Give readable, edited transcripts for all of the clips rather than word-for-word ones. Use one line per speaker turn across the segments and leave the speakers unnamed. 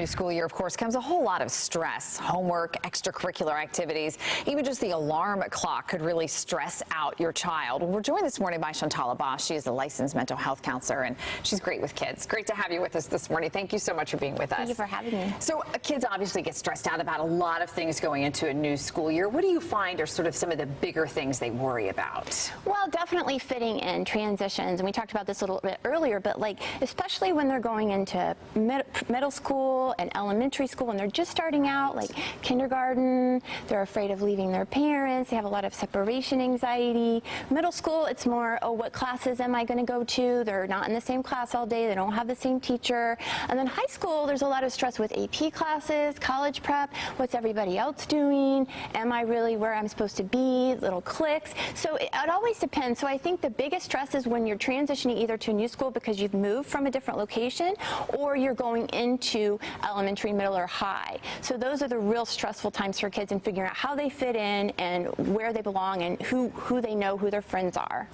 new school year, of course, comes a whole lot of stress, homework, extracurricular activities. Even just the alarm clock could really stress out your child. We're joined this morning by Shantala Boss. She is a licensed mental health counselor, and she's great with kids. Great to have you with us this morning. Thank you so much for being with us.
Thank you for having me.
So kids obviously get stressed out about a lot of things going into a new school year. What do you find are sort of some of the bigger things they worry about?
Well, definitely fitting in, transitions, and we talked about this a little bit earlier, but like especially when they're going into middle school and elementary school and they're just starting out, like kindergarten, they're afraid of leaving their parents, they have a lot of separation anxiety. Middle school, it's more, oh, what classes am I going to go to? They're not in the same class all day, they don't have the same teacher. And then high school, there's a lot of stress with AP classes, college prep, what's everybody else doing? Am I really where I'm supposed to be? Little cliques. So it always depends. So I think the biggest stress is when you're transitioning either to a new school because you've moved from a different location, or you're going into elementary, middle, or high. So those are the real stressful times for kids, and figuring out how they fit in and where they belong and who they know, who their friends are.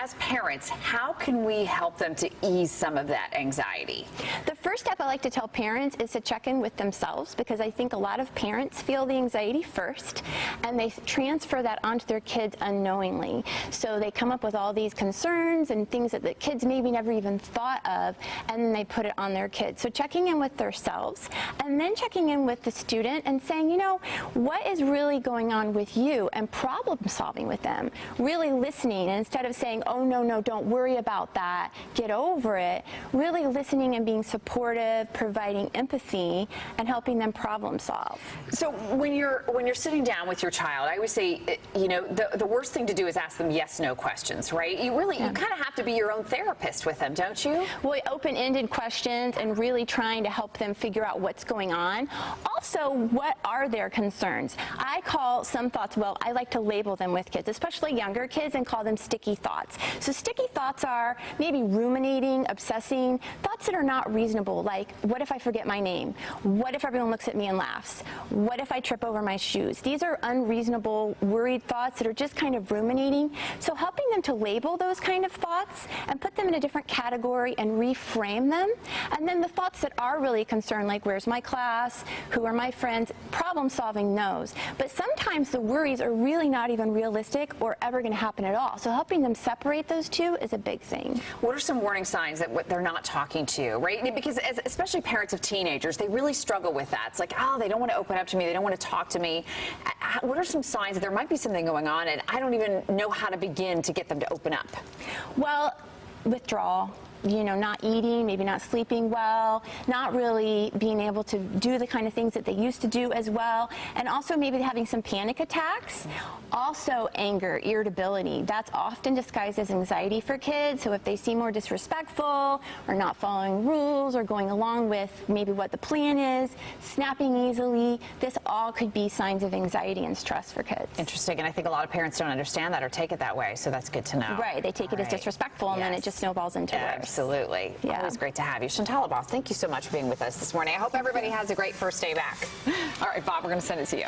As parents, how can we help them to ease some of that anxiety?
The first step I like to tell parents is to check in with themselves, because I think a lot of parents feel the anxiety first and they transfer that onto their kids unknowingly. So they come up with all these concerns and things that the kids maybe never even thought of, and then they put it on their kids. So checking in with themselves and then checking in with the student and saying, you know, what is really going on with you, and problem solving with them. Really listening, and instead of saying, oh, no, don't worry about that, get over it, really listening and being supportive, providing empathy, and helping them problem solve.
So when you're sitting down with your child, I always say, you know, the worst thing to do is ask them yes/no questions, right? You kind of have to be your own therapist with them, don't you?
Well, open-ended questions and really trying to help them figure out what's going on. Also, what are their concerns? I call some thoughts, well, I like to label them with kids, especially younger kids, and call them sticky thoughts. So sticky thoughts are maybe ruminating, obsessing, thoughts that are not reasonable, like, what if I forget my name? What if everyone looks at me and laughs? What if I trip over my shoes? These are unreasonable, worried thoughts that are just kind of ruminating. So helping them to label those kind of thoughts and put them in a different category and reframe them. And then the thoughts that are really concerned, like, where's my class? Who are my friends? Problem solving those. But sometimes the worries are really not even realistic or ever going to happen at all. So helping them separate those two is a big thing. What
are some warning signs that they're not talking to you, right? Because especially parents of teenagers, they really struggle with that. It's like, oh, they don't want to open up to me, they don't want to talk to me. What are some signs that there might be something going on and I don't even know how to begin to get them to open up?
Well, withdrawal. You know, not eating, maybe not sleeping well, not really being able to do the kind of things that they used to do as well, and also maybe having some panic attacks. Also anger, irritability. That's often disguised as anxiety for kids, so if they seem more disrespectful or not following rules or going along with maybe what the plan is, snapping easily, this all could be signs of anxiety and stress for kids.
Interesting, and I think a lot of parents don't understand that or take it that way, so that's good to know.
Right, they take it as disrespectful, and then it just snowballs into worse.
Absolutely.
Yeah.
Always great to have you. Shantala Boss, thank you so much for being with us this morning. I hope everybody has a great first day back. All right, Bob, we're going to send it to you.